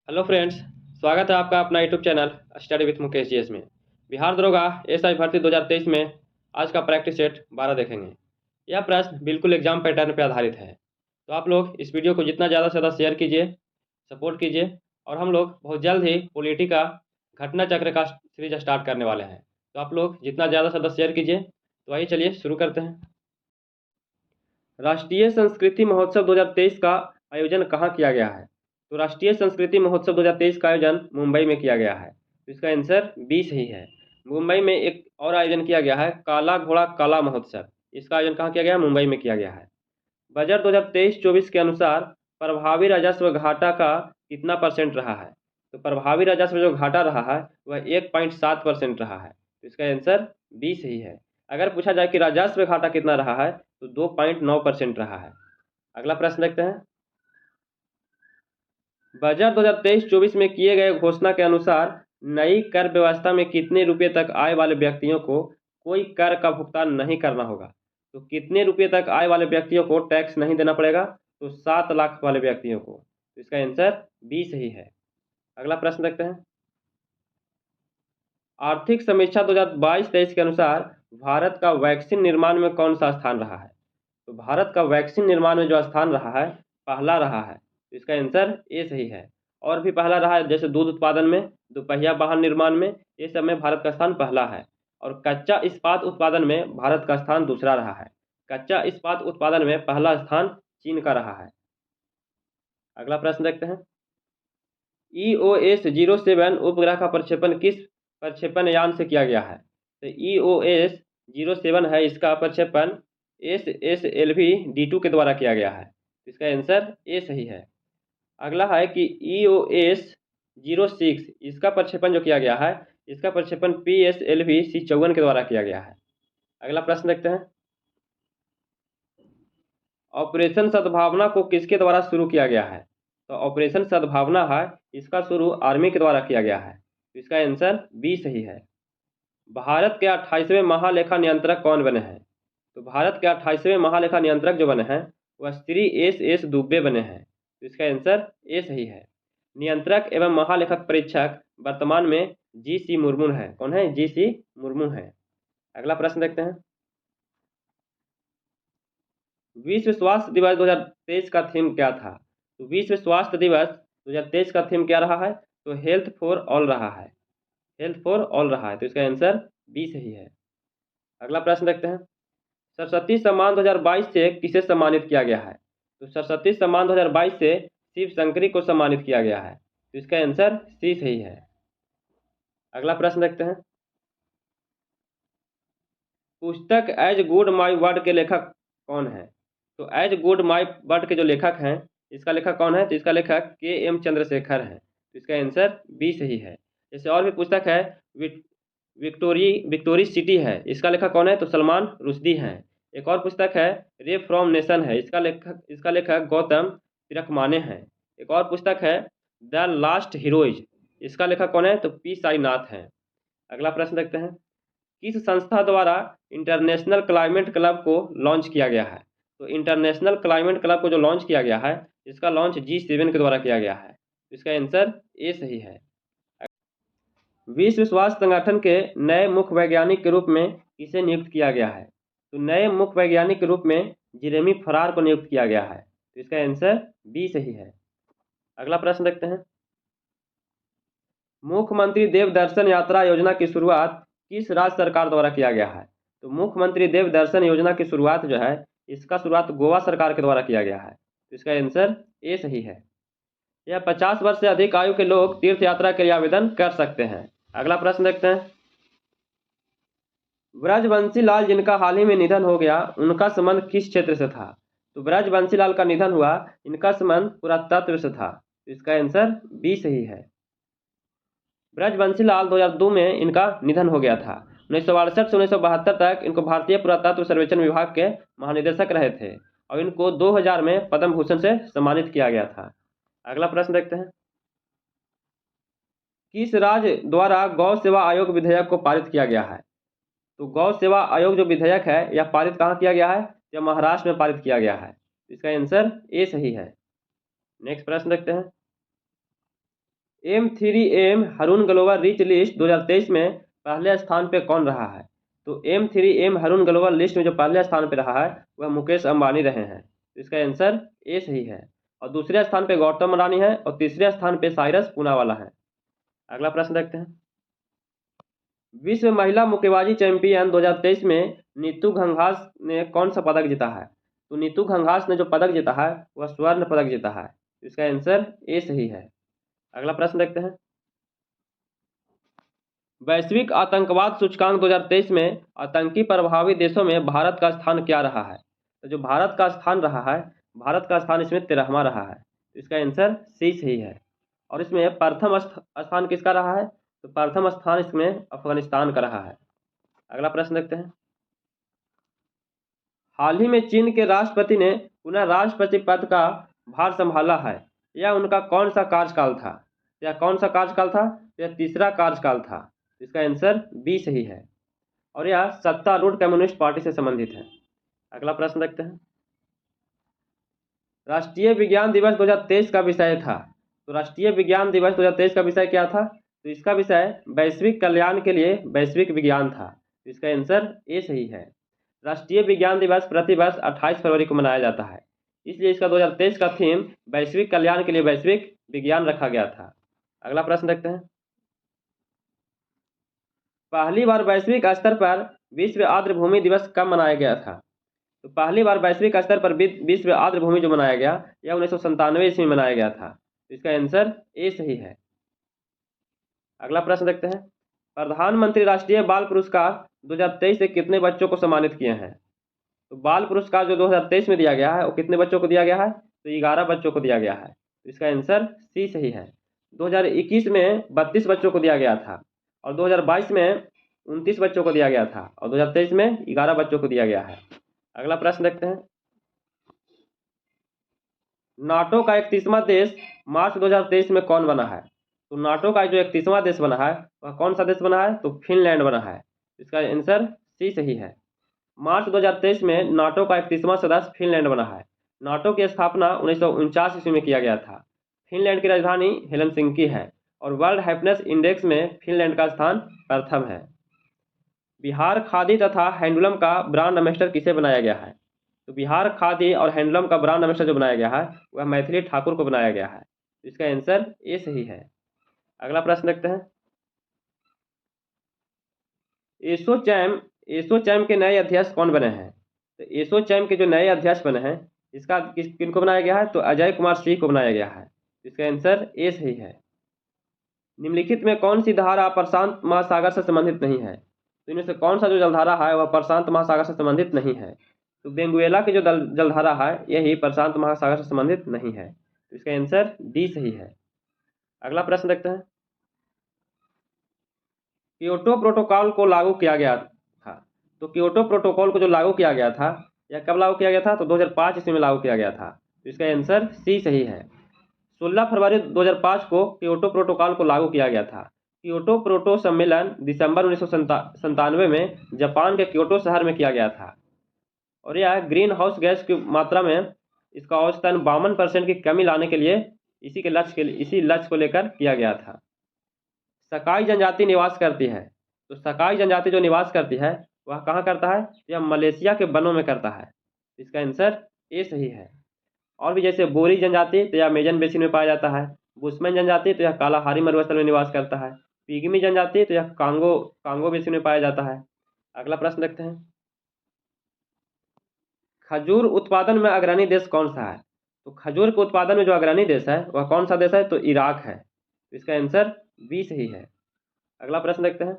Hello friends. स्वागत है आपका अपना YouTube channel study with Mukesh GS में। बिहार दरोगा एसआई भर्ती 2023 में आज का प्रैक्टिस सेट 12 देखेंगे। यह प्रश्न बिल्कुल एग्जाम पैटर्न पर आधारित है, तो आप लोग इस वीडियो को जितना ज़्यादा से ज़्यादा शेयर कीजिए, सपोर्ट कीजिए। और हम लोग बहुत जल्द ही पॉलिटी का घटना चक्र का सीरीज स्टार्ट करने वाले हैं, तो आप लोग जितना ज़्यादा से ज़्यादा शेयर कीजिए। तो आइए चलिए शुरू करते हैं। राष्ट्रीय संस्कृति महोत्सव 2023 का आयोजन कहाँ किया गया है? तो राष्ट्रीय संस्कृति महोत्सव 2023 का आयोजन मुंबई में किया गया है। तो इसका आंसर बी सही है। मुंबई में एक और आयोजन किया गया है, काला घोड़ा काला महोत्सव। इसका आयोजन कहाँ किया गया है? मुंबई में किया गया है। बजट 2023-24 के अनुसार प्रभावी राजस्व घाटा का कितना परसेंट रहा है? तो प्रभावी राजस्व जो घाटा रहा है वह 1.7% रहा है। तो इसका आंसर बी सही है। अगर पूछा जाए कि राजस्व घाटा कितना रहा है तो 2.9% रहा है। अगला प्रश्न देखते हैं। बजट 2023-24 में किए गए घोषणा के अनुसार नई कर व्यवस्था में कितने रुपये तक आय वाले व्यक्तियों को कोई कर का भुगतान नहीं करना होगा? तो कितने रुपये तक आय वाले व्यक्तियों को टैक्स नहीं देना पड़ेगा? तो 7 लाख वाले व्यक्तियों को। तो इसका आंसर बी सही है। अगला प्रश्न देखते हैं। आर्थिक समीक्षा 2022-23 के अनुसार भारत का वैक्सीन निर्माण में कौन सा स्थान रहा है? तो भारत का वैक्सीन निर्माण में जो स्थान रहा है, पहला रहा है। तो इसका आंसर ए सही है। और भी पहला रहा है, जैसे दूध उत्पादन में, दोपहिया वाहन निर्माण में, ये सब में भारत का स्थान पहला है। और कच्चा इस्पात उत्पादन में भारत का स्थान दूसरा रहा है। कच्चा इस्पात उत्पादन में पहला स्थान चीन का रहा है। अगला प्रश्न देखते हैं। EOS-07 उपग्रह का प्रक्षेपण किस प्रक्षेपण यान से किया गया है? तो EOS-07 है, इसका प्रक्षेपण SSLV-D2 के द्वारा किया गया है। इसका आंसर ए सही है। अगला है कि EOS-06 इसका प्रक्षेपण जो किया गया है, इसका प्रक्षेपण PSLV-C54 के द्वारा किया गया है। अगला प्रश्न देखते हैं। ऑपरेशन सद्भावना को किसके द्वारा शुरू किया गया है? तो ऑपरेशन सद्भावना है, इसका शुरू आर्मी के द्वारा किया गया है। तो इसका आंसर बी सही है। भारत के 28वें महालेखा नियंत्रक कौन बने हैं? तो भारत के 28वें महालेखा नियंत्रक जो बने हैं वह श्री SS दुबे बने हैं। तो इसका आंसर ए सही है। नियंत्रक एवं महालेखक परीक्षक वर्तमान में GC मुर्मू है। कौन है? GC मुर्मू है। अगला प्रश्न देखते हैं। विश्व स्वास्थ्य दिवस 2023 का थीम क्या था? तो विश्व स्वास्थ्य दिवस 2023 का थीम क्या रहा है? तो हेल्थ फॉर ऑल रहा है। हेल्थ फॉर ऑल रहा है। तो इसका आंसर बी सही है। अगला प्रश्न देखते हैं। सरस्वती सम्मान 2022 से किसे सम्मानित किया गया है? तो सरस्वती सम्मान 2022 से शिव शंकरी को सम्मानित किया गया है। तो इसका आंसर सी सही है। अगला प्रश्न देखते हैं। पुस्तक एज गुड माई वर्ड के लेखक कौन है? तो एज गुड माई वर्ड के जो लेखक हैं, इसका लेखक कौन है? तो इसका लेखक KM चंद्रशेखर है। तो इसका आंसर बी सही है। जैसे और भी पुस्तक है, विक्टोरी सिटी है, इसका लेखक कौन है? तो सलमान रुश्दी हैं। एक और पुस्तक है रे फ्रॉम नेशन है, इसका लेखक गौतम तिरकमाने हैं। एक और पुस्तक है द लास्ट हीरोइज, इसका लेखक कौन है? तो P साईनाथ हैं। अगला प्रश्न देखते हैं। किस संस्था द्वारा इंटरनेशनल क्लाइमेट क्लब को लॉन्च किया गया है? तो इंटरनेशनल क्लाइमेट क्लब को जो लॉन्च किया गया है, इसका लॉन्च G7 के द्वारा किया गया है। इसका आंसर ए सही है। विश्व स्वास्थ्य संगठन के नए मुख्य वैज्ञानिक के रूप में किसे नियुक्त किया गया है? तो नए मुख्य वैज्ञानिक के रूप में जेरेमी फरार को नियुक्त किया गया है। तो इसका आंसर बी सही है। अगला प्रश्न देखते हैं। मुख्यमंत्री देव दर्शन यात्रा योजना की शुरुआत किस राज्य सरकार द्वारा किया गया है? तो मुख्यमंत्री देव दर्शन योजना की शुरुआत जो है, इसका शुरुआत गोवा सरकार के द्वारा किया गया है। तो इसका आंसर ए सही है। यह 50 वर्ष से अधिक आयु के लोग तीर्थ यात्रा के लिए आवेदन कर सकते हैं। अगला प्रश्न देखते हैं। ब्रजबंशी लाल जिनका हाल ही में निधन हो गया, उनका संबंध किस क्षेत्र से था? तो ब्रजबंशी लाल का निधन हुआ, इनका संबंध पुरातत्व से था। तो इसका आंसर बी सही है। ब्रजबंशी लाल 2002 में इनका निधन हो गया था। 1968 से 1972 तक इनको भारतीय पुरातत्व सर्वेक्षण विभाग के महानिदेशक रहे थे और इनको 2000 में पद्म भूषण से सम्मानित किया गया था। अगला प्रश्न देखते हैं। किस राज्य द्वारा गौ सेवा आयोग विधेयक को पारित किया गया है? तो गौ सेवा आयोग जो विधेयक है, यह पारित कहाँ किया गया है? यह महाराष्ट्र में पारित किया गया है। इसका आंसर ए सही है। नेक्स्ट प्रश्न देखते हैं। M3M हारून ग्लोबल रिच लिस्ट 2023 में पहले स्थान पे कौन रहा है? तो M3M हारून ग्लोबल लिस्ट में जो पहले स्थान पे रहा है वह मुकेश अंबानी रहे हैं। इसका आंसर ए सही है। और दूसरे स्थान पे गौतम अडानी है और तीसरे स्थान पे साइरस पूनावाला है। अगला प्रश्न देखते हैं। विश्व महिला मुक्केबाजी चैंपियन 2023 में नीतू घंघास ने कौन सा पदक जीता है? तो नीतू घंघास ने जो पदक जीता है वह स्वर्ण पदक जीता है। इसका आंसर ए सही है। अगला प्रश्न देखते हैं। वैश्विक आतंकवाद सूचकांक 2023 में आतंकी प्रभावित देशों में भारत का स्थान क्या रहा है? तो जो भारत का स्थान रहा है, भारत का स्थान इसमें 13वां रहा है। इसका आंसर सी सही है। और इसमें प्रथम स्थान किसका रहा है? तो प्रथम स्थान इसमें अफगानिस्तान का रहा है। अगला प्रश्न देखते हैं। हाल ही में चीन के राष्ट्रपति ने पुनः राष्ट्रपति पद का भार संभाला है। यह उनका कौन सा कार्यकाल था? यह कौन सा कार्यकाल था? यह तीसरा कार्यकाल था। इसका आंसर बी सही है। और यह सत्तारूढ़ कम्युनिस्ट पार्टी से संबंधित है। अगला प्रश्न देखते हैं। राष्ट्रीय विज्ञान दिवस 2023 का विषय था। तो राष्ट्रीय विज्ञान दिवस 2023 का विषय क्या था? तो इसका विषय वैश्विक कल्याण के लिए वैश्विक विज्ञान था। इसका आंसर ए सही है। राष्ट्रीय विज्ञान दिवस प्रतिवर्ष 28 फरवरी को मनाया जाता है, इसलिए इसका 2023 का थीम वैश्विक कल्याण के लिए वैश्विक विज्ञान रखा गया था। अगला प्रश्न देखते हैं। पहली बार वैश्विक स्तर पर विश्व आर्द्र भूमि दिवस कब मनाया गया था? तो पहली बार वैश्विक स्तर पर विश्व आर्द्र भूमि जो मनाया गया यह 1997 ईस्वी में मनाया गया था। इसका आंसर ए सही है। अगला प्रश्न देखते हैं। प्रधानमंत्री राष्ट्रीय बाल पुरस्कार 2023 से कितने बच्चों को सम्मानित किए हैं? तो बाल पुरस्कार जो 2023 में दिया गया है वो कितने बच्चों को दिया गया है? तो 11 बच्चों को दिया गया है। इसका आंसर सी सही है। 2021 में 32 बच्चों को दिया गया था और 2022 में 29 बच्चों को दिया गया था और 2023 में 11 बच्चों को दिया गया है। अगला प्रश्न देखते हैं। नाटो का 31वां देश मार्च 2023 में कौन बना है? तो नाटो का जो 31वां देश बना है वह कौन सा देश बना है? तो फिनलैंड बना है। इसका आंसर सी सही है। मार्च 2023 में नाटो का 31वां सदस्य फिनलैंड बना है। नाटो की स्थापना 1949 ईस्वी में किया गया था। फिनलैंड की राजधानी हेलसिंकी है और वर्ल्ड हैप्पीनेस इंडेक्स में फिनलैंड का स्थान प्रथम है। बिहार खादी तथा हैंडलूम का ब्रांड एम्बेसडर किसे बनाया गया है? तो बिहार खादी और हैंडलूम का ब्रांड एम्बेसडर जो बनाया गया है वह मैथिली ठाकुर को बनाया गया है। इसका आंसर ए सही है। अगला प्रश्न देखते हैं। एसोचैम के नए अध्यक्ष कौन बने हैं? तो एसोचैम के जो नए अध्यक्ष बने हैं इसका किनको बनाया गया है? तो अजय कुमार सिंह को बनाया गया है। इसका आंसर ए सही है। निम्नलिखित में कौन सी धारा प्रशांत महासागर से संबंधित नहीं है? तो इनमें से कौन सा जो जलधारा है वह प्रशांत महासागर से संबंधित नहीं है? तो वेनेजुएला की जो जलधारा है यही प्रशांत महासागर से संबंधित नहीं है। तो इसका आंसर डी सही है। अगला प्रश्न देखते हैं। क्योटो प्रोटोकॉल को लागू किया गया था। तो क्योटो प्रोटोकॉल को जो लागू किया गया था यह कब लागू किया गया था? तो 2005 ईस्वी में लागू किया गया था। तो इसका आंसर सी सही है। 16 फरवरी 2005 को क्योटो प्रोटोकॉल को लागू किया गया था। क्योटो प्रोटो सम्मेलन दिसंबर 1997 में जापान के क्योटो शहर में किया गया था और यह ग्रीन हाउस गैस की मात्रा में इसका औसतन 52% की कमी लाने के लिए इसी लक्ष्य को लेकर किया गया था। सकाई जनजाति निवास करती है। तो सकाई जनजाति जो निवास करती है वह कहाँ करता है? यह मलेशिया के वनों में करता है। इसका आंसर ए सही है। और भी जैसे बोरी जनजाति तो यह अमेजन बेसिन में पाया जाता है। बुशमैन जनजाति तो यह कालाहारी मरुस्थल में निवास करता है। पिग्मी जनजाति तो यह कांगो बेसिन में पाया जाता है। अगला प्रश्न देखते हैं। खजूर उत्पादन में अग्रणी देश कौन सा है? तो खजूर के उत्पादन में जो अग्रणी देश है वह कौन सा देश है? तो इराक है। इसका आंसर बी सही है। अगला प्रश्न देखते हैं।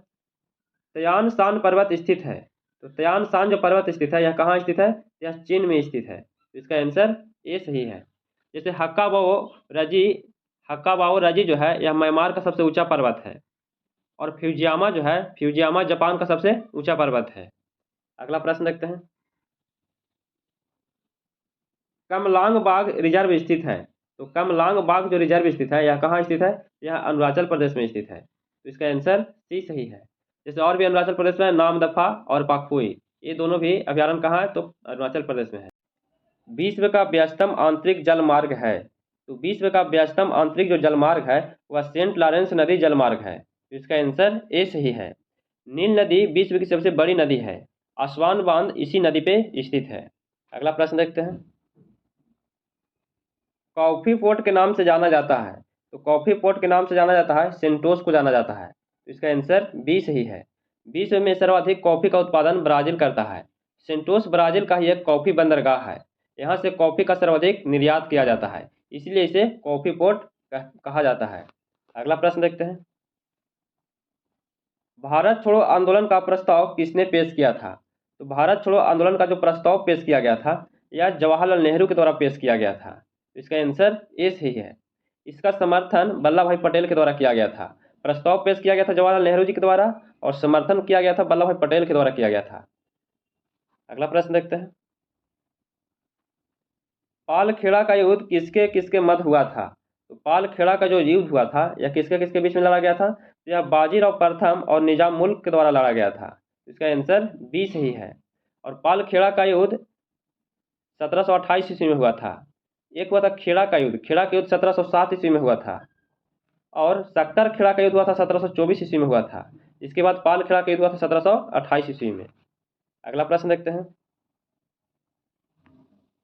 तयान शान पर्वत स्थित है। तो तयान शान जो पर्वत स्थित है यह कहाँ स्थित है? यह चीन में स्थित है। इसका आंसर ए सही है। जैसे हक्काबाओ रजी जो है यह म्यांमार का सबसे ऊंचा पर्वत है और फ्यूजियामा जापान का सबसे ऊंचा पर्वत है। अगला प्रश्न देखते हैं। कमलांग बाग रिजर्व स्थित है। तो कमलांग बाग जो रिजर्व स्थित है यह कहाँ स्थित है? यह अरुणाचल प्रदेश में स्थित है। तो इसका आंसर सी सही है। जैसे और भी अरुणाचल प्रदेश में नामदफा और पाखपुई, ये दोनों भी अभ्यारण्य कहाँ है? तो अरुणाचल प्रदेश में है। विश्व का व्यस्तम आंतरिक जल मार्ग है। तो विश्व का व्यस्तम आंतरिक जो जलमार्ग है वह सेंट लॉरेंस नदी जलमार्ग है। तो इसका आंसर ए सही है। नील नदी विश्व की सबसे बड़ी नदी है। आसवान बांध इसी नदी पे स्थित है। अगला प्रश्न देखते हैं। कॉफी पोर्ट के नाम से जाना जाता है। तो कॉफी पोर्ट के नाम से जाना जाता है सेंटोस को जाना जाता है। तो इसका आंसर बी सही है। विश्व में सर्वाधिक कॉफी का उत्पादन ब्राजील करता है। सेंटोस ब्राजील का ही एक कॉफी बंदरगाह है। यहाँ से कॉफी का सर्वाधिक निर्यात किया जाता है, इसलिए इसे कॉफी पोर्ट कहा जाता है। अगला प्रश्न देखते हैं। भारत छोड़ो आंदोलन का प्रस्ताव किसने पेश किया था। तो भारत छोड़ो आंदोलन का जो प्रस्ताव पेश किया गया था यह जवाहरलाल नेहरू के द्वारा पेश किया गया था। इसका आंसर ए सही है। इसका समर्थन वल्लभ भाई पटेल के द्वारा किया गया था। प्रस्ताव पेश किया गया था जवाहरलाल नेहरू जी के द्वारा और समर्थन किया गया था वल्लभ भाई पटेल के द्वारा किया गया था। अगला प्रश्न देखते हैं। पालखेड़ा का युद्ध किसके किसके मध्य हुआ था। तो पालखेड़ा का जो युद्ध हुआ था यह किसके किसके बीच में लड़ा गया था। तो यह बाजीराव प्रथम और निजाम मुल्क के द्वारा लड़ा गया था। इसका आंसर बी सही है। और पालखेड़ा का युद्ध 1728 ईस्वी में हुआ था। एक हुआ था खेड़ा का युद्ध। खेड़ा का युद्ध 1707 ईस्वी में हुआ था। और सक्कर खेड़ा का युद्ध हुआ था 1724 ईस्वी में हुआ था। इसके बाद पालखेड़ा का युद्ध हुआ था 1728 ईस्वी में। अगला प्रश्न देखते हैं।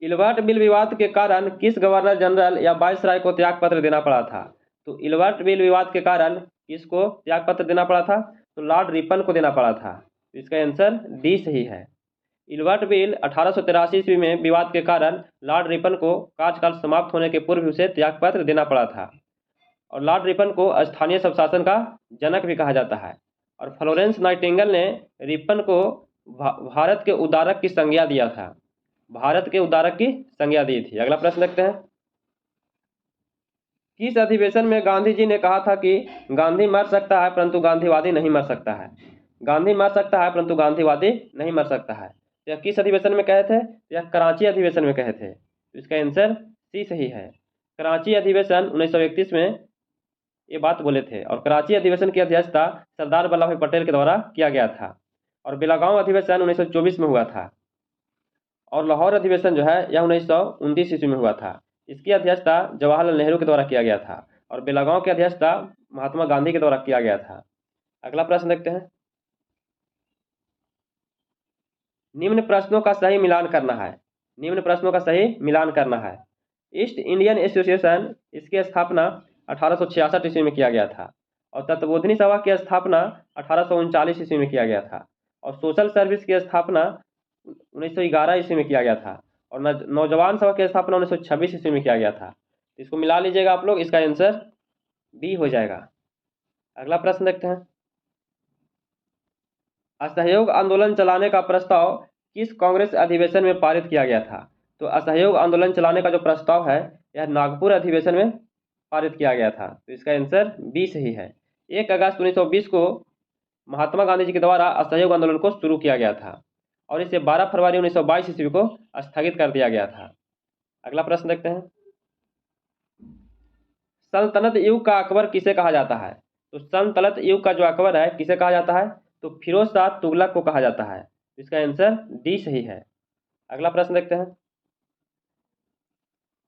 इल्बर्ट बिल विवाद के कारण किस गवर्नर जनरल या वायसराय को त्यागपत्र देना पड़ा था। तो इल्बर्ट बिल विवाद के कारण किसको त्यागपत्र देना पड़ा था। तो लॉर्ड रिपन को देना पड़ा था। इसका आंसर डी सही है। इल्बर्ट बिल 1883 ईस्वी में विवाद के कारण लॉर्ड रिपन को कार्यकाल समाप्त होने के पूर्व उसे त्यागपत्र देना पड़ा था। और लॉर्ड रिपन को स्थानीय स्वशासन का जनक भी कहा जाता है। और फ्लोरेंस नाइटिंगेल ने रिपन को भारत के उदारक की संज्ञा दिया था। भारत के उदारक की संज्ञा दी थी। अगला प्रश्न देखते हैं। किस अधिवेशन में गांधी जी ने कहा था कि गांधी मर सकता है परंतु गांधीवादी नहीं मर सकता है। गांधी मर सकता है परंतु गांधीवादी नहीं मर सकता है। यह किस अधिवेशन में कहे थे। यह कराची अधिवेशन में कहे थे। इसका आंसर सी सही है। कराची अधिवेशन 1931 में ये बात बोले थे। और कराची अधिवेशन की अध्यक्षता सरदार वल्लभ भाई पटेल के द्वारा किया गया था। और बेलगांव अधिवेशन 1924 में हुआ था। और लाहौर अधिवेशन जो है यह 1929 ईस्वी में हुआ था। इसकी अध्यक्षता जवाहरलाल नेहरू के द्वारा किया गया था। और बेलगांव की अध्यक्षता महात्मा गांधी के द्वारा किया गया था। अगला प्रश्न देखते हैं। निम्न प्रश्नों का सही मिलान करना है। निम्न प्रश्नों का सही मिलान करना है। ईस्ट इंडियन एसोसिएशन इसकी स्थापना 1866 ईस्वी में किया गया था। और तत्वबोधिनी सभा की स्थापना 1839 ईस्वी में किया गया था। और सोशल सर्विस की स्थापना 1911 ईस्वी में किया गया था। और नौजवान सभा की स्थापना 1926 ईस्वी में किया गया था। इसको मिला लीजिएगा आप लोग, इसका आंसर बी हो जाएगा। अगला प्रश्न देखते हैं। असहयोग आंदोलन चलाने का प्रस्ताव किस कांग्रेस अधिवेशन में पारित किया गया था। तो असहयोग आंदोलन चलाने का जो प्रस्ताव है यह नागपुर अधिवेशन में पारित किया गया था। तो इसका आंसर बी सही है। 1 अगस्त 1920 को महात्मा गांधी जी के द्वारा असहयोग आंदोलन को शुरू किया गया था। और इसे 12 फरवरी 1922 ईस्वी को स्थगित कर दिया गया था। अगला प्रश्न देखते हैं। सल्तनत युग का अकबर किसे कहा जाता है। तो सल्तनत युग का जो अकबर है किसे कहा जाता है। तो फिरोज शाह तुगलक को कहा जाता है। इसका आंसर डी सही है। अगला प्रश्न देखते हैं।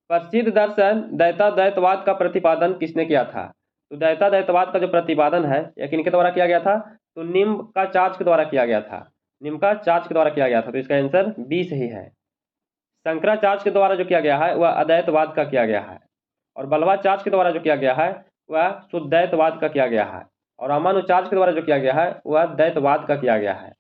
प्रसिद्ध दर्शन द्वैताद्वैतवाद का प्रतिपादन किसने किया था। तो द्वैताद्वैतवाद का जो प्रतिपादन है यह किनके द्वारा किया गया था। तो निम्बार्क के द्वारा किया गया था। निम्बार्क के द्वारा किया गया था। तो इसका आंसर बी सही है। शंकराचार्य के द्वारा जो किया गया है वह अद्वैतवाद का किया गया है। और बल्लभाचार्य के द्वारा जो किया गया है वह शुद्धैतवाद का किया गया है। और रामानुजाचार्य के द्वारा जो किया गया है वह द्वैतवाद का किया गया है।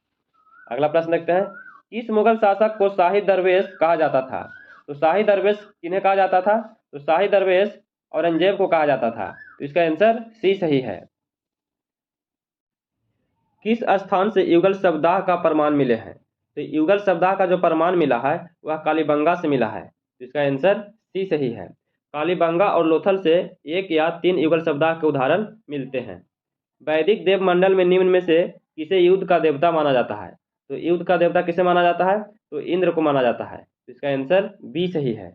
अगला प्रश्न देखते हैं। किस मुगल शासक को शाही दरवेश कहा जाता था। तो शाही दरवेश किन्हें कहा जाता था। तो शाही दरवेश औरंगजेब को कहा जाता था। तो इसका आंसर सी सही है। किस स्थान से युगल सप्ताह का प्रमाण मिले हैं। तो युगल सप्ताह का जो प्रमाण मिला है वह कालीबंगा से मिला है। तो इसका आंसर सी सही है। कालीबंगा और लोथल से 1 या 3 युगल सप्ताह के उदाहरण मिलते हैं। वैदिक देव मंडल में निम्न में से किसे युद्ध का देवता माना जाता है। तो युद्ध का देवता किसे माना जाता है। तो इंद्र को माना जाता है। तो इसका आंसर बी सही है।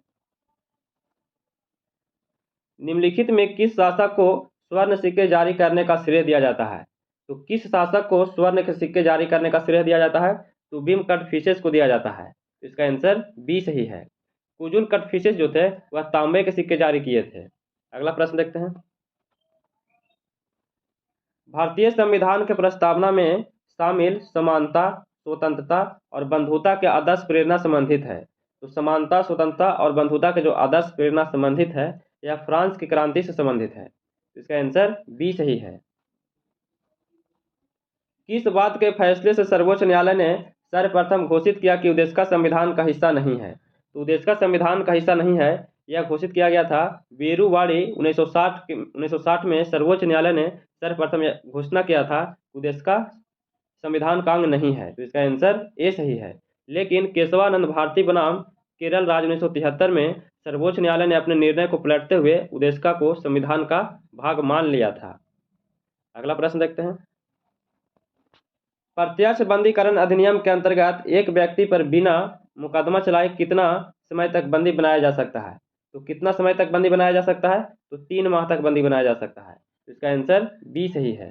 निम्नलिखित में किस शासक को स्वर्ण सिक्के जारी करने का श्रेय दिया जाता है। तो किस शासक को स्वर्ण के सिक्के जारी करने का श्रेय दिया जाता है। तो भीम कटफिसेस को दिया जाता है। इसका आंसर बी सही है। कुजुल कटफिशिस जो थे वह तांबे के सिक्के जारी किए थे। अगला प्रश्न देखते हैं। भारतीय संविधान के प्रस्तावना में शामिल समानता, स्वतंत्रता और बंधुता के आदर्श प्रेरणा संबंधित है। तो समानता, स्वतंत्रता और बंधुता के जो आदर्श प्रेरणा संबंधित है यह फ्रांस की क्रांति से संबंधित है। इसका आंसर बी सही है। किस बात के फैसले से सर्वोच्च न्यायालय ने सर्वप्रथम घोषित किया कि उद्देश्य का संविधान का हिस्सा नहीं है? तो उद्देश्य का संविधान का हिस्सा नहीं है यह घोषित किया गया था बेरुवाड़ी 1960 में सर्वोच्च न्यायालय ने सर्वप्रथम घोषणा किया था उद्देश्य का संविधान का अंग नहीं है। तो इसका आंसर ए सही है। लेकिन केशवानंद भारती बनाम केरल राज्य 1973 में सर्वोच्च न्यायालय ने अपने निर्णय को पलटते हुए उद्देश्य को संविधान का भाग मान लिया था। अगला प्रश्न देखते हैं। प्रत्यक्ष बंदीकरण अधिनियम के अंतर्गत एक व्यक्ति पर बिना मुकदमा चलाए कितना समय तक बंदी बनाया जा सकता है? तो कितना समय तक बंदी बनाया जा सकता है? तो 3 माह तक बंदी बनाया जा सकता है। इसका आंसर बी सही है।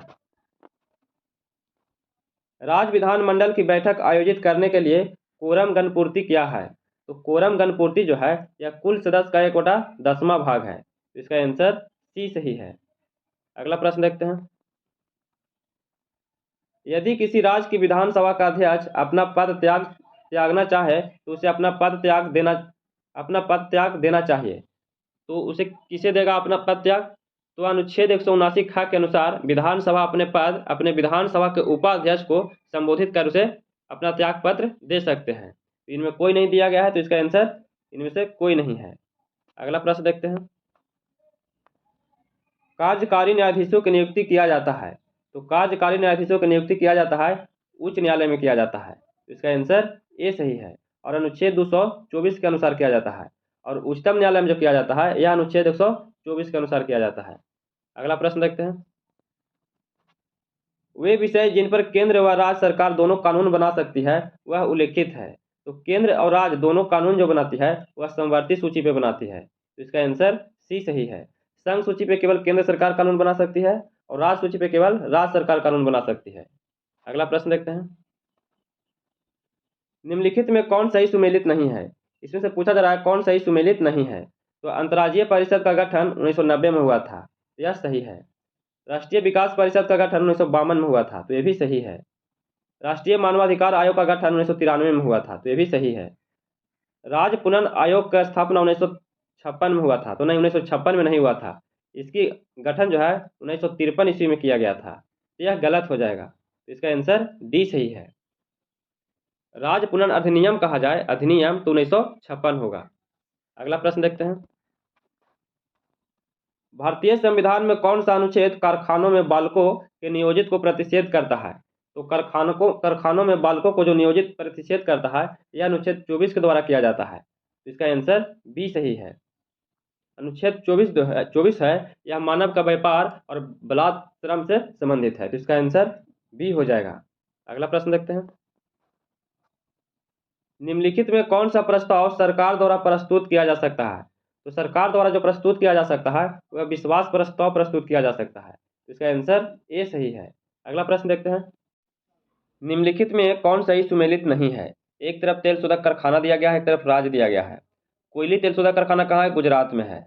राज्य विधानमंडल की बैठक आयोजित करने के लिए कोरम गणपूर्ति क्या है? तो कोरम गणपूर्ति जो है यह कुल सदस्य का 1/10वां भाग है। इसका आंसर सी सही है। अगला प्रश्न देखते हैं। यदि किसी राज्य की विधानसभा का अध्यक्ष अपना पद त्यागना चाहे तो उसे अपना पद त्याग देना चाहिए। तो उसे किसे देगा अपना पद त्याग? तो अनुच्छेद 179 ख के अनुसार विधानसभा अपने विधानसभा के उपाध्यक्ष को संबोधित कर उसे अपना त्याग पत्र दे सकते हैं। इनमें कोई नहीं दिया गया है तो इसका आंसर इनमें से कोई नहीं है। अगला प्रश्न देखते हैं। कार्यकारी न्यायाधीशों की नियुक्ति किया जाता है। तो कार्यकारी न्यायाधीशों की नियुक्ति किया जाता है उच्च न्यायालय में किया जाता है। इसका आंसर ए सही है और अनुच्छेद 224 के अनुसार किया जाता है। और उच्चतम न्यायालय में जो किया जाता है यह अनुच्छेद 124 के अनुसार किया जाता है। अगला प्रश्न देखते हैं। वे विषय जिन पर केंद्र व राज्य सरकार दोनों कानून बना सकती है वह उल्लेखित है। तो केंद्र और राज्य दोनों कानून जो बनाती है वह समवर्ती सूची पे बनाती है। तो इसका आंसर सी सही है। संघ सूची पे केवल केंद्र सरकार कानून बना सकती है और राज्य सूची पे केवल राज्य सरकार कानून बना सकती है। अगला प्रश्न देखते हैं। निम्नलिखित में कौन सही सुमेलित नहीं है? इसमें से पूछा जा रहा है कौन सही सुमेलित नहीं है। तो अंतर्राज्यीय परिषद का गठन 1990 में हुआ था, यह सही है। राष्ट्रीय विकास परिषद का गठन 1952 में हुआ था, तो यह भी सही है। राष्ट्रीय मानवाधिकार आयोग का गठन 1993 में हुआ था, तो यह भी सही है। राज्य पुनर्गठन आयोग का स्थापना 1956 में हुआ था, तो नहीं 1956 में नहीं हुआ था। इसकी गठन जो है 1953 ईस्वी में किया गया था, तो यह गलत हो जाएगा। तो इसका आंसर डी सही है। राज्य पुनर्गठन अधिनियम कहा जाए अधिनियम तो 1956 होगा। अगला प्रश्न देखते हैं। भारतीय संविधान में कौन सा अनुच्छेद कारखानों में बालकों के नियोजित को प्रतिषेध करता है? तो कारखानों में बालकों को जो नियोजित प्रतिषेध करता है यह अनुच्छेद 24 के द्वारा किया जाता है। इसका आंसर बी सही है। अनुच्छेद 24 है यह मानव का व्यापार और बलात्श्रम से संबंधित है, तो इसका आंसर बी हो जाएगा। अगला प्रश्न देखते हैं। निम्नलिखित में कौन सा प्रस्ताव सरकार द्वारा प्रस्तुत किया जा सकता है? तो सरकार द्वारा जो प्रस्तुत किया जा सकता है वह विश्वास प्रस्ताव प्रस्तुत किया जा सकता है। इसका आंसर ए सही है। अगला प्रश्न देखते हैं। निम्नलिखित में कौन सही सुमेलित नहीं है? एक तरफ तेल शोधक कारखाना दिया गया है, एक तरफ राज्य दिया गया है। कोयली तेल शोधक कारखाना कहाँ है? गुजरात में है।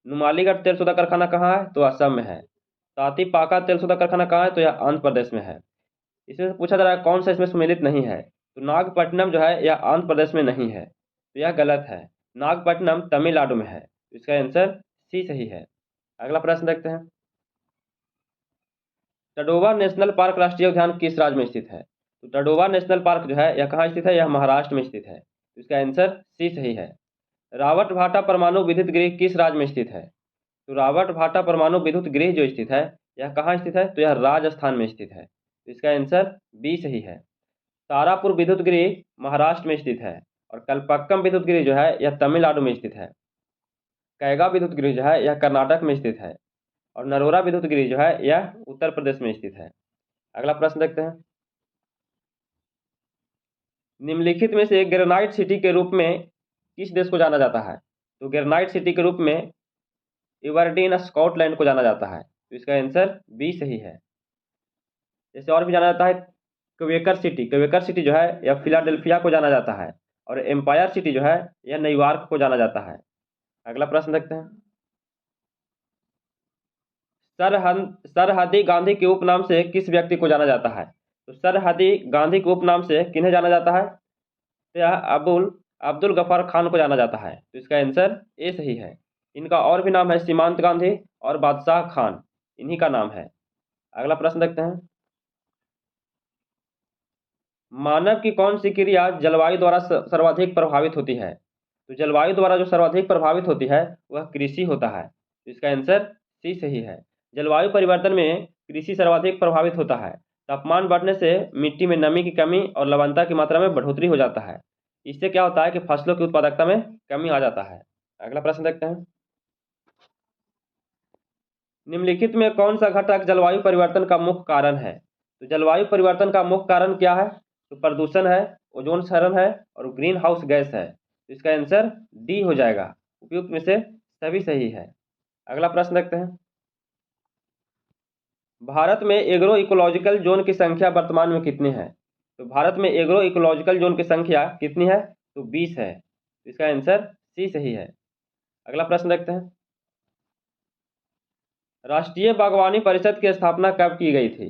नुमालीगढ़ तेल शोधक कारखाना कहाँ है? तो असम में है। तातीपाका तेल शोधक कारखाना कहाँ है? तो यह आंध्र प्रदेश में है। इसमें पूछा जा रहा है कौन सा इसमें सुमेलित नहीं है? तो नागपट्टनम जो है यह आंध्र प्रदेश में नहीं है, तो यह गलत है। नागपट्टनम तमिलनाडु में है। इसका आंसर सी सही है। अगला प्रश्न देखते हैं। टडोवा नेशनल पार्क राष्ट्रीय उद्यान किस राज्य में स्थित है? तो टडोवा नेशनल पार्क जो है यह कहाँ स्थित है? यह महाराष्ट्र में स्थित है। इसका आंसर सी सही है। रावट भाटा परमाणु विद्युत गृह किस राज्य में स्थित है? तो रावट भाटा परमाणु विद्युत गृह जो स्थित है यह कहाँ स्थित है? तो यह राजस्थान में स्थित है। इसका आंसर बी सही है। तारापुर विद्युत गृह महाराष्ट्र में स्थित है और कलपक्कम विद्युत गृह जो है यह तमिलनाडु में स्थित है। कैगा विद्युत गृह जो है यह कर्नाटक में स्थित है और नरोरा विद्युत गृह जो है यह उत्तर प्रदेश में स्थित है। अगला प्रश्न देखते हैं। निम्नलिखित में से ग्रेनाइट सिटी के रूप में किस देश को जाना जाता है? तो ग्रेनाइट सिटी के रूप में इवरडीन स्कॉटलैंड को जाना जाता है। तो इसका आंसर बी सही है। जैसे और भी जाना जाता है क्वेकर सिटी जो है यह फिलाडेल्फिया को जाना जाता है और एम्पायर सिटी जो है यह न्यूयॉर्क को जाना जाता है। अगला प्रश्न देखते हैं। सरहदी गांधी के उपनाम से किस व्यक्ति को जाना जाता है? तो सरहदी गांधी के उपनाम से किन्हें जाना जाता है? तो यह अब्दुल गफार खान को जाना जाता है। तो इसका आंसर ए सही है। इनका और भी नाम है सीमांत गांधी और बादशाह खान, इन्हीं का नाम है। अगला प्रश्न देखते हैं। मानव की कौन सी क्रिया जलवायु द्वारा सर्वाधिक प्रभावित होती है? तो जलवायु द्वारा जो सर्वाधिक प्रभावित होती है वह कृषि होता है। तो इसका आंसर सी सही है। जलवायु परिवर्तन में कृषि सर्वाधिक प्रभावित होता है। तापमान बढ़ने से मिट्टी में नमी की कमी और लवणता की मात्रा में बढ़ोतरी हो जाता है। इससे क्या होता है कि फसलों की उत्पादकता में कमी आ जाता है। अगला प्रश्न देखते हैं। निम्नलिखित में कौन सा घटक जलवायु परिवर्तन का मुख्य कारण है? तो जलवायु परिवर्तन का मुख्य कारण क्या है? तो प्रदूषण है, ओजोन क्षरण है और ग्रीन हाउस गैस है। तो इसका आंसर डी हो जाएगा। उपयुक्त में से सभी सही है। अगला प्रश्न देखते हैं। भारत में एग्रो इकोलॉजिकल जोन की संख्या वर्तमान में कितनी है? तो भारत में एग्रो इकोलॉजिकल जोन की संख्या कितनी है? तो 20 है। इसका आंसर सी सही है। अगला प्रश्न देखते हैं। राष्ट्रीय बागवानी परिषद की स्थापना कब की गई थी?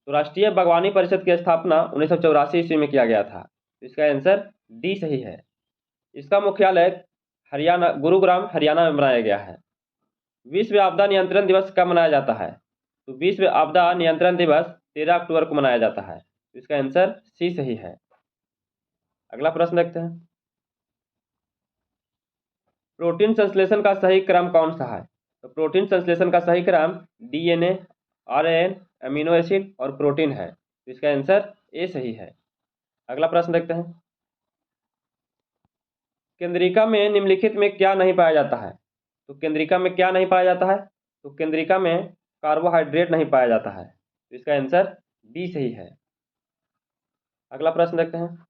तो राष्ट्रीय बागवानी परिषद की स्थापना 1984 ईस्वी में किया गया था। तो इसका आंसर डी सही है। इसका मुख्यालय हरियाणा गुरुग्राम हरियाणा में बनाया गया है। विश्व आपदा नियंत्रण दिवस कब मनाया जाता है? तो विश्व आपदा नियंत्रण दिवस 13 अक्टूबर को मनाया जाता है। तो इसका आंसर सी सही है। अगला प्रश्न देखते हैं। प्रोटीन संश्लेषण का सही क्रम कौन सा है? तो प्रोटीन संश्लेषण का सही क्रम डीएनए, आरएनए, अमीनो एसिड और प्रोटीन है। तो इसका आंसर ए सही है। अगला प्रश्न देखते हैं। केंद्रिका में निम्नलिखित में क्या नहीं पाया जाता है? तो केंद्रिका में क्या नहीं पाया जाता है? तो केंद्रिका में कार्बोहाइड्रेट नहीं पाया जाता है। तो इसका आंसर बी सही है। अगला प्रश्न देखते हैं।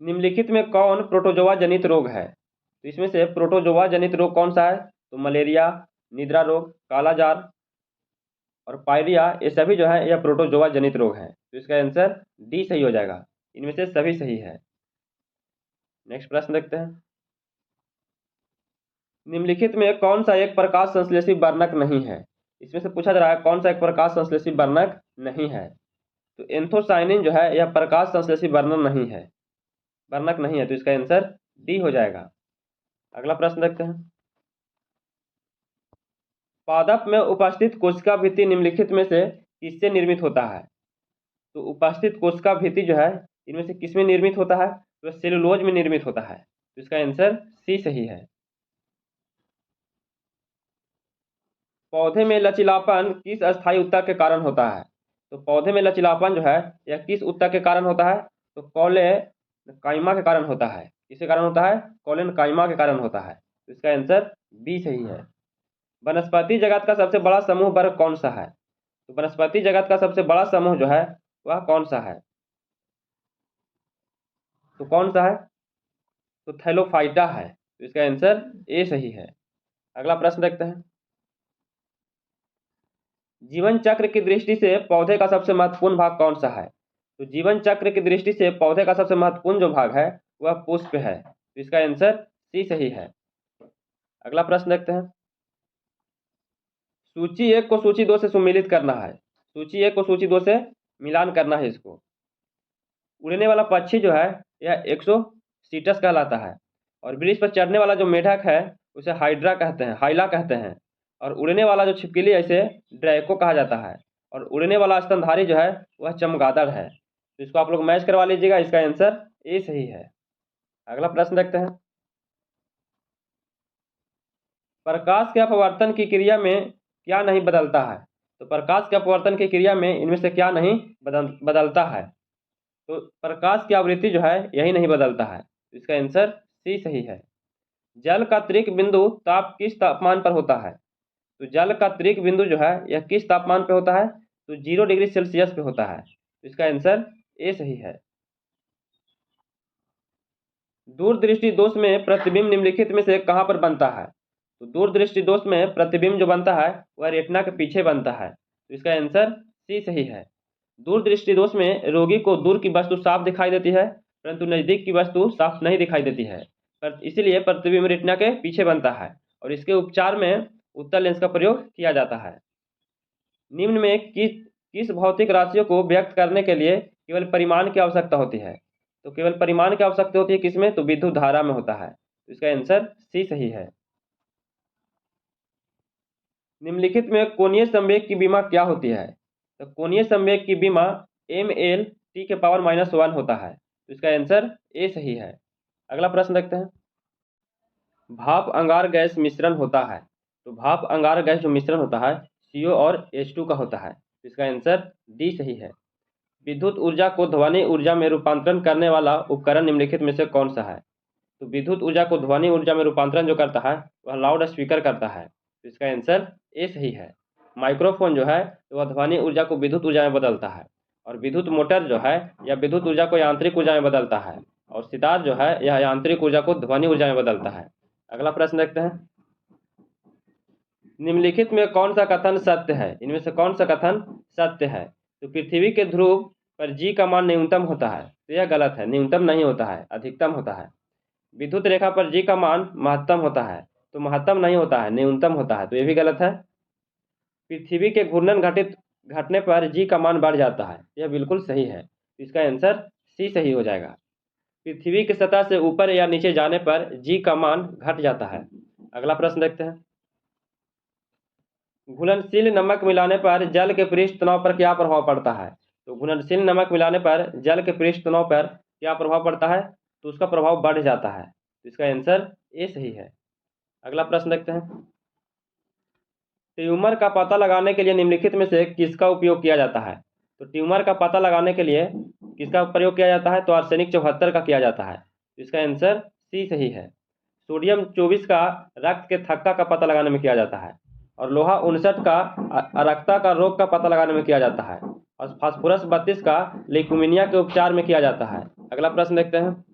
निम्नलिखित में कौन प्रोटोजोआ जनित रोग है? तो इसमें से प्रोटोजोआ जनित रोग कौन सा है? तो मलेरिया, निद्रा रोग, कालाजार और पायरिया, ये सभी जो है यह प्रोटोजोआ जनित रोग है। तो इसका आंसर डी सही हो जाएगा। इनमें से सभी सही है। नेक्स्ट प्रश्न देखते हैं। निम्नलिखित में कौन सा एक प्रकाश संश्लेषी वर्णक नहीं है? इसमें से पूछा जा रहा है कौन सा एक प्रकाश संश्लेषी वर्णक नहीं है। तो एंथोसाइनिन जो है यह प्रकाश संश्लेषी वर्णक नहीं है। तो इसका आंसर डी हो जाएगा। अगला प्रश्न देखते हैं। पादप में उपस्थित कोशिका भित्ति निम्नलिखित में से किससे निर्मित होता है? तो उपस्थित कोशिका भित्ति जो है इनमें से किसमें निर्मित होता है? तो सेलुलोज में निर्मित होता है। तो इसका आंसर सी सही है। पौधे में लचीलापन किस अस्थायी ऊतक के कारण होता है? तो पौधे में लचीलापन जो है यह किस ऊतक के कारण होता है? तो कॉलेनकाइमा के कारण होता है। किसके कारण होता है? कॉलेनकाइमा के कारण होता है। तो इसका आंसर बी सही है। वनस्पति जगत का सबसे बड़ा समूह वर्ग कौन सा है? तो वनस्पति जगत का सबसे बड़ा समूह जो है वह कौन सा है? तो कौन सा है? तो थैलोफाइटा है। तो इसका आंसर ए सही है। अगला प्रश्न देखते हैं। जीवन चक्र की दृष्टि से पौधे का सबसे महत्वपूर्ण भाग कौन सा है? तो जीवन चक्र की दृष्टि से पौधे का सबसे महत्वपूर्ण जो भाग है वह पुष्प है। तो इसका आंसर सी सही है। अगला प्रश्न देखते हैं। सूची 1 को सूची 2 से सुमेलित करना है। सूची 1 को सूची 2 से मिलान करना है इसको। उड़ने वाला पक्षी जो है यह एक्सोसीटस कहलाता है और वृक्ष पर चढ़ने वाला जो मेढक है उसे हाइला कहते हैं और उड़ने वाला जो छिपकली है इसे ड्रैको कहा जाता है और उड़ने वाला स्तनधारी जो है वह चमगादड़ है। तो इसको आप लोग मैच करवा लीजिएगा। इसका आंसर ए सही है। अगला प्रश्न देखते हैं। प्रकाश के अपवर्तन की क्रिया में क्या नहीं बदलता है? तो प्रकाश के अपवर्तन की क्रिया में इनमें से क्या नहीं बदलता है? तो प्रकाश की आवृत्ति जो है यही नहीं बदलता है। तो इसका आंसर सी सही है। जल का त्रिक बिंदु ताप किस तापमान पर होता है? तो जल का त्रिक बिंदु जो है यह किस तापमान पे होता है? तो 0 डिग्री सेल्सियस पे होता है। तो इसका आंसर ए सही है। दूरदृष्टि दोष में प्रतिबिंब निम्नलिखित में से कहाँ पर बनता है? तो दूरदृष्टि दोष में प्रतिबिंब जो बनता है वह रेटिना के पीछे बनता है। तो इसका आंसर सी सही है। दूरदृष्टि दोष में रोगी को दूर की वस्तु साफ दिखाई देती है, परंतु नज़दीक की वस्तु साफ नहीं दिखाई देती है, पर इसीलिए प्रतिबिंब रेटिना के पीछे बनता है और इसके उपचार में उत्तल लेंस का प्रयोग किया जाता है। निम्न में किस भौतिक राशियों को व्यक्त करने के लिए केवल परिमाण की आवश्यकता होती है? तो केवल परिमाण की आवश्यकता होती है किसमें? तो विद्युत धारा में होता है। तो इसका आंसर सी सही है। निम्नलिखित में कोणीय संवेग की विमा क्या होती है? तो कोणीय संवेग की विमा mL/10⁻⁻1 होता है। तो इसका आंसर ए सही है। अगला प्रश्न देखते हैं। भाप अंगार गैस मिश्रण होता है, तो भाप अंगार गैस जो मिश्रण होता है CO और H2 का होता है। तो इसका आंसर डी सही है। विद्युत ऊर्जा को ध्वनि ऊर्जा में रूपांतरण करने वाला उपकरण निम्नलिखित में से कौन सा है? तो विद्युत ऊर्जा को ध्वनि ऊर्जा में रूपांतरण जो करता है वह लाउड स्पीकर करता है। तो इसका आंसर ए सही है। माइक्रोफोन जो है वह ध्वनि ऊर्जा को विद्युत ऊर्जा में बदलता है, और विद्युत मोटर जो है यह विद्युत ऊर्जा को यांत्रिक ऊर्जा में बदलता है, और सितार जो है यह यांत्रिक ऊर्जा को ध्वनि ऊर्जा में बदलता है। अगला प्रश्न देखते हैं। निम्नलिखित में कौन सा कथन सत्य है? इनमें से कौन सा कथन सत्य है? तो पृथ्वी के ध्रुव पर जी का मान न्यूनतम होता है। तो यह गलत है, न्यूनतम नहीं होता है, अधिकतम होता है। विद्युत रेखा पर जी का मान महत्तम होता है, तो महत्तम नहीं होता है, न्यूनतम होता है। तो यह भी गलत है। पृथ्वी के घूर्णन घटने पर जी का मान बढ़ जाता है, यह बिल्कुल सही है। तो इसका आंसर सी सही हो जाएगा। पृथ्वी की सतह से ऊपर या नीचे जाने पर जी का मान घट जाता है। अगला प्रश्न देखते हैं। घुलनशील नमक मिलाने पर जल के पृष्ठ तनाव पर क्या प्रभाव पड़ता है? तो घुलनशील नमक मिलाने पर जल के पृष्ठ तनाव पर क्या प्रभाव पड़ता है? तो उसका प्रभाव बढ़ जाता है। तो इसका आंसर ए सही है। अगला प्रश्न देखते हैं। ट्यूमर का पता लगाने के लिए निम्नलिखित में से किसका उपयोग किया जाता है? तो ट्यूमर का पता लगाने के लिए किसका प्रयोग किया जाता है? तो आर्सेनिक 74 का किया जाता है। तो इसका आंसर सी सही है। सोडियम 24 का रक्त के थक्का का पता लगाने में किया जाता है, और लोहा 59 का अरक्ता का रोग का पता लगाने में किया जाता है, और फास्फोरस 32 का ल्यूकेमिया के उपचार में किया जाता है। अगला प्रश्न देखते हैं।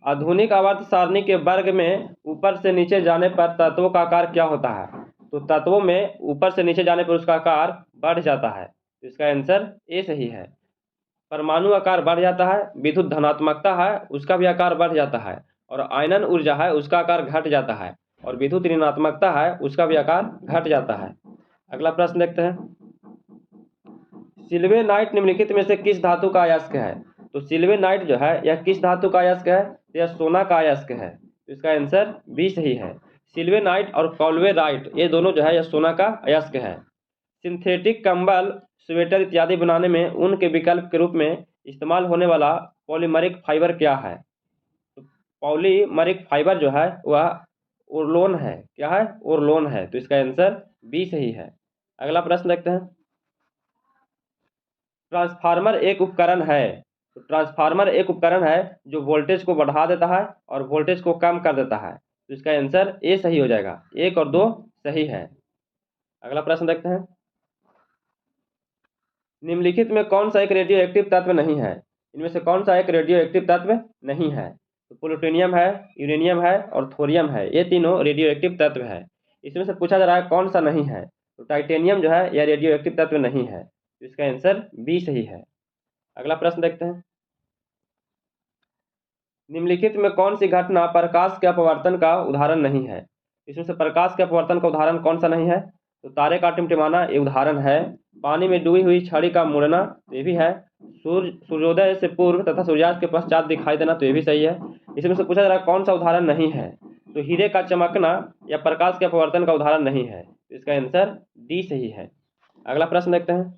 आधुनिक आवर्त सारणी के वर्ग में ऊपर से नीचे जाने पर तत्वों का आकार क्या होता है? तो तत्वों में ऊपर से नीचे जाने पर उसका आकार बढ़ जाता है। तो इसका आंसर ए सही है। परमाणु आकार बढ़ जाता है, विद्युत धनात्मकता है उसका भी आकार बढ़ जाता है, और आयनन ऊर्जा है उसका आकार घट जाता है, और विद्युत ऋणात्मकता है उसका भी आकार घट जाता है। अगला प्रश्न देखते हैं। सिल्वेनाइट निम्नलिखित में से किस धातु का अयस्क है? तो सिल्वेनाइट जो है यह किस धातु का अयस्क है? यह सोना का अयस्क है। तो इसका आंसर बी सही है। सिल्वेनाइट और कॉल्वेराइट ये दोनों जो है यह सोना का अयस्क है। सिंथेटिक कंबल, स्वेटर इत्यादि बनाने में ऊन के विकल्प के रूप में इस्तेमाल होने वाला पॉलीमरिक फाइबर क्या है? तो पॉलीमरिक फाइबर जो है वह ओरलोन है। क्या है? ओरलोन है। तो इसका आंसर बी सही है। अगला प्रश्न देखते हैं। ट्रांसफार्मर एक उपकरण है। तो ट्रांसफार्मर एक उपकरण है जो वोल्टेज को बढ़ा देता है और वोल्टेज को कम कर देता है। तो इसका आंसर ए सही हो जाएगा। 1 और 2 सही है। अगला प्रश्न देखते हैं। निम्नलिखित में कौन सा एक रेडियो एक्टिव तत्व नहीं है? इनमें से कौन सा एक रेडियो एक्टिव तत्व नहीं है? तो प्लूटोनियम है, यूरेनियम है और थोरियम है। ये तीनों रेडियो एक्टिव तत्व है। इसमें से पूछा जा रहा है कौन सा नहीं है? तो टाइटेनियम जो है यह रेडियो एक्टिव तत्व नहीं है। तो इसका आंसर बी सही है। अगला प्रश्न देखते हैं। निम्नलिखित में कौन सी घटना प्रकाश के अपवर्तन का उदाहरण नहीं है? इसमें से प्रकाश के अपवर्तन का उदाहरण कौन सा नहीं है? तो तारे का टिमटिमाना ये उदाहरण है। पानी में डूबी हुई छड़ी का मुड़ना ये भी है। सूर्योदय से पूर्व तथा सूर्यास्त के पश्चात दिखाई देना तो ये भी सही है। इसमें से पूछा जा रहा है कौन सा उदाहरण नहीं है? तो हीरे का चमकना या प्रकाश के अपवर्तन का उदाहरण नहीं है। इसका आंसर डी सही है। अगला प्रश्न देखते हैं।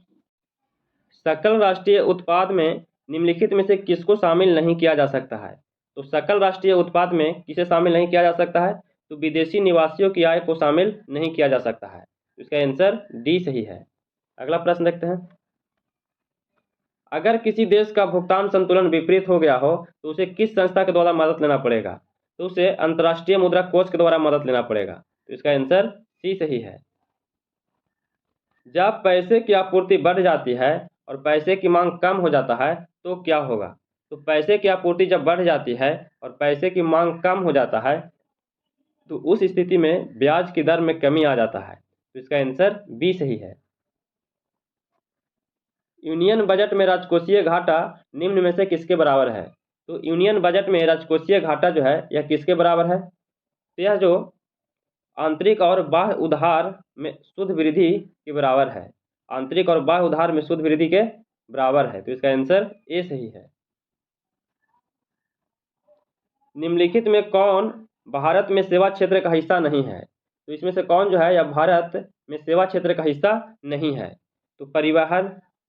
सकल राष्ट्रीय उत्पाद में निम्नलिखित में से किसको शामिल नहीं किया जा सकता है? तो सकल राष्ट्रीय उत्पाद में किसे शामिल नहीं किया जा सकता है? तो विदेशी निवासियों की आय को शामिल नहीं किया जा सकता है। इसका आंसर डी सही है। अगला प्रश्न देखते हैं। अगर किसी देश का भुगतान संतुलन विपरीत हो गया हो तो उसे किस संस्था के द्वारा मदद लेना पड़ेगा? तो उसे अंतर्राष्ट्रीय मुद्रा कोष के द्वारा मदद लेना पड़ेगा। तो इसका आंसर सी सही है। जब पैसे की आपूर्ति बढ़ जाती है और पैसे की मांग कम हो जाता है तो क्या होगा? तो पैसे की आपूर्ति जब बढ़ जाती है और पैसे की मांग कम हो जाता है तो उस स्थिति में ब्याज की दर में कमी आ जाता है। तो इसका आंसर बी सही है। यूनियन बजट में राजकोषीय घाटा निम्न में से किसके बराबर है? तो यूनियन बजट में राजकोषीय घाटा जो है यह किसके बराबर है? तो यह जो आंतरिक और बाह्य उधार में शुद्ध वृद्धि के बराबर है। आंतरिक और बाह्य उधार में शुद्ध वृद्धि के बराबर है। तो इसका आंसर ए सही है। निम्नलिखित में कौन भारत में सेवा क्षेत्र का हिस्सा नहीं है? तो इसमें से कौन जो है यह भारत में सेवा क्षेत्र का हिस्सा नहीं है? तो परिवहन,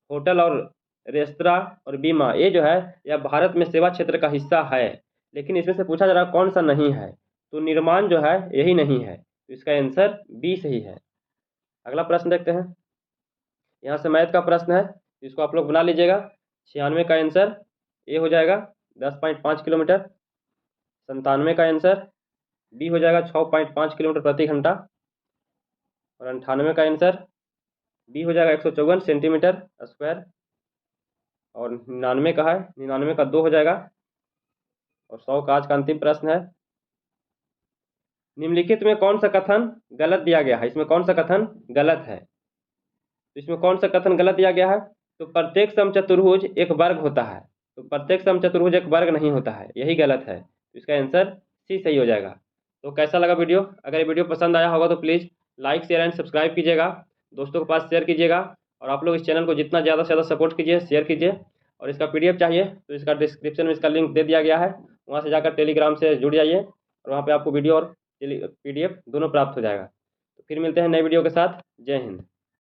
होटल और रेस्तरां और बीमा, ये जो है यह भारत में सेवा क्षेत्र का हिस्सा है, लेकिन इसमें से पूछा जा रहा है कौन सा नहीं है? तो निर्माण जो है यही नहीं है। तो इसका आंसर बी सही है। अगला प्रश्न देखते हैं। यहाँ से मैथ का प्रश्न है, इसको आप लोग बना लीजिएगा। 96 का आंसर ए हो जाएगा 10.5 किलोमीटर। 97 का आंसर बी हो जाएगा 6.5 किलोमीटर प्रति घंटा। और 98 का आंसर बी हो जाएगा 154 सेंटीमीटर स्क्वायर। और 99 का है, 99 का 2 हो जाएगा। और 100 का आज का अंतिम प्रश्न है। निम्नलिखित में कौन सा कथन गलत दिया गया है? इसमें कौन सा कथन गलत है? तो इसमें कौन सा कथन गलत दिया गया है? तो प्रत्येक समचतुर्भुज एक वर्ग होता है। तो प्रत्येक समचतुर्भुज एक वर्ग नहीं होता है, यही गलत है। तो इसका आंसर सी सही हो जाएगा। तो कैसा लगा वीडियो? अगर ये वीडियो पसंद आया होगा तो please like share and subscribe कीजिएगा, दोस्तों के पास शेयर कीजिएगा। और आप लोग इस चैनल को जितना ज़्यादा से ज़्यादा सपोर्ट कीजिए, शेयर कीजिए। और इसका PDF चाहिए तो इसका डिस्क्रिप्शन में इसका लिंक दे दिया गया है, वहाँ से जाकर टेलीग्राम से जुड़ जाइए और वहाँ पर आपको वीडियो और PDF दोनों प्राप्त हो जाएगा। तो फिर मिलते हैं नए वीडियो के साथ। जय हिंद।